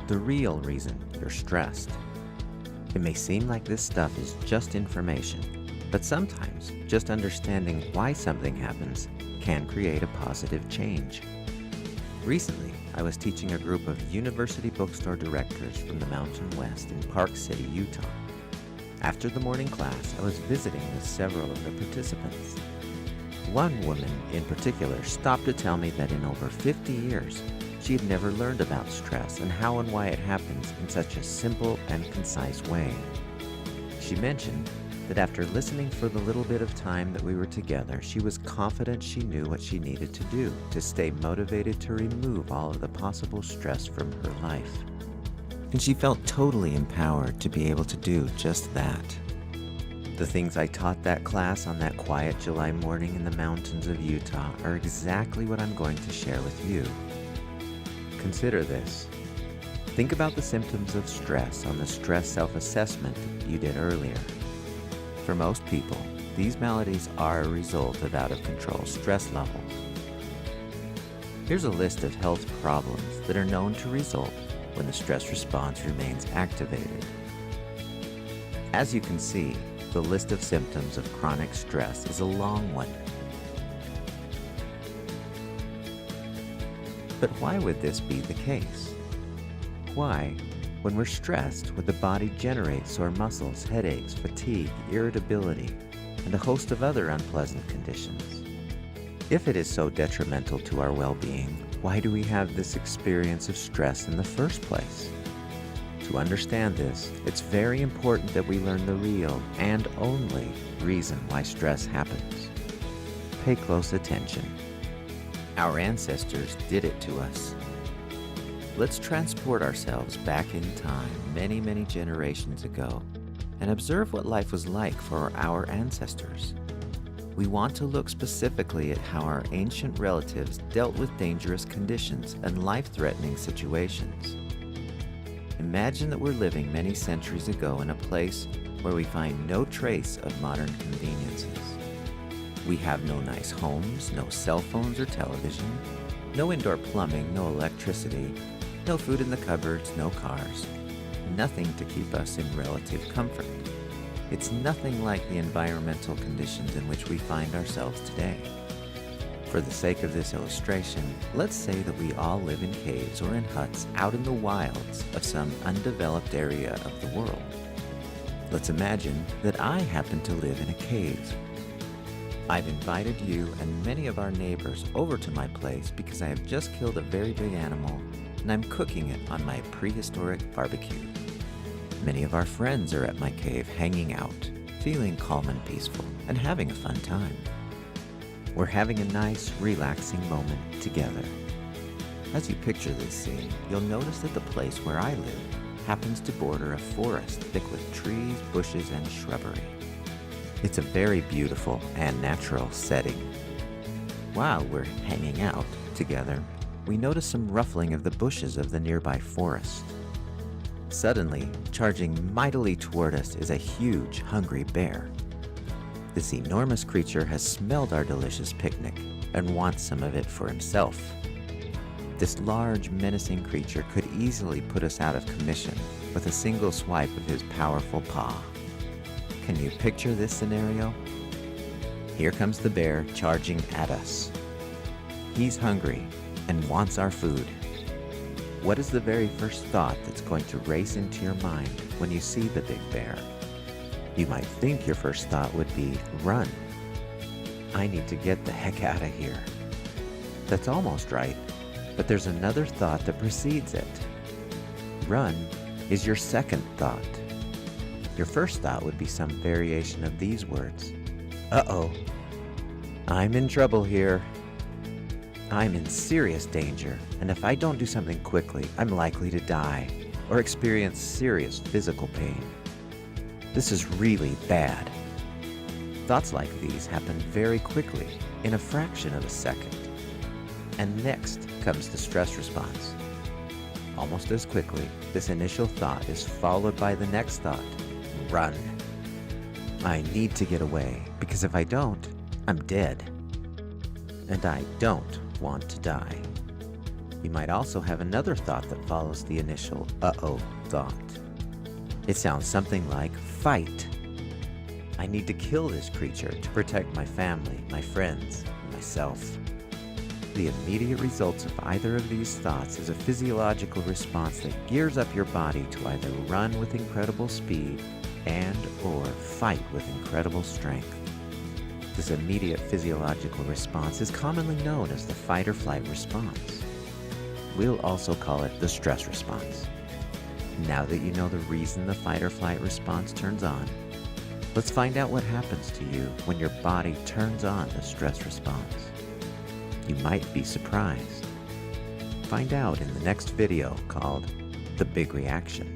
the real reason you're stressed. It may seem like this stuff is just information, but sometimes just understanding why something happens can create a positive change. Recently, I was teaching a group of university bookstore directors from the Mountain West in Park City, Utah. After the morning class, I was visiting with several of the participants. One woman in particular stopped to tell me that in over 50 years, she had never learned about stress and how and why it happens in such a simple and concise way. She mentioned that after listening for the little bit of time that we were together, she was confident she knew what she needed to do to stay motivated to remove all of the possible stress from her life. And she felt totally empowered to be able to do just that. The things I taught that class on that quiet July morning in the mountains of Utah are exactly what I'm going to share with you. Consider this. Think about the symptoms of stress on the stress self-assessment you did earlier. For most people, these maladies are a result of out-of-control stress levels. Here's a list of health problems that are known to result when the stress response remains activated. As you can see, the list of symptoms of chronic stress is a long one. But why would this be the case? Why, when we're stressed, would the body generate sore muscles, headaches, fatigue, irritability, and a host of other unpleasant conditions? If it is so detrimental to our well-being, why do we have this experience of stress in the first place? To understand this, it's very important that we learn the real and only reason why stress happens. Pay close attention. Our ancestors did it to us. Let's transport ourselves back in time many, many generations ago and observe what life was like for our ancestors. We want to look specifically at how our ancient relatives dealt with dangerous conditions and life-threatening situations. Imagine that we're living many centuries ago in a place where we find no trace of modern conveniences. We have no nice homes, no cell phones or television, no indoor plumbing, no electricity, no food in the cupboards, no cars, nothing to keep us in relative comfort. It's nothing like the environmental conditions in which we find ourselves today. For the sake of this illustration, let's say that we all live in caves or in huts out in the wilds of some undeveloped area of the world. Let's imagine that I happen to live in a cave. I've invited you and many of our neighbors over to my place because I have just killed a very big animal and I'm cooking it on my prehistoric barbecue. Many of our friends are at my cave hanging out, feeling calm and peaceful, and having a fun time. We're having a nice, relaxing moment together. As you picture this scene, you'll notice that the place where I live happens to border a forest thick with trees, bushes, and shrubbery. It's a very beautiful and natural setting. While we're hanging out together, we notice some ruffling of the bushes of the nearby forest. Suddenly, charging mightily toward us is a huge, hungry bear. This enormous creature has smelled our delicious picnic and wants some of it for himself. This large, menacing creature could easily put us out of commission with a single swipe of his powerful paw. Can you picture this scenario? Here comes the bear charging at us. He's hungry and wants our food. What is the very first thought that's going to race into your mind when you see the big bear? You might think your first thought would be, run. I need to get the heck out of here. That's almost right, but there's another thought that precedes it. Run is your second thought. Your first thought would be some variation of these words. Uh-oh, I'm in trouble here. I'm in serious danger, and if I don't do something quickly, I'm likely to die or experience serious physical pain. This is really bad. Thoughts like these happen very quickly, in a fraction of a second. And next comes the stress response. Almost as quickly, this initial thought is followed by the next thought. Run. I need to get away, because if I don't, I'm dead. And I don't want to die. You might also have another thought that follows the initial uh-oh thought. It sounds something like fight. I need to kill this creature to protect my family, my friends, and myself. The immediate results of either of these thoughts is a physiological response that gears up your body to either run with incredible speed and/or fight with incredible strength. This immediate physiological response is commonly known as the fight or flight response. We'll also call it the stress response. Now that you know the reason the fight or flight response turns on, let's find out what happens to you when your body turns on the stress response. You might be surprised. Find out in the next video called The Big Reaction.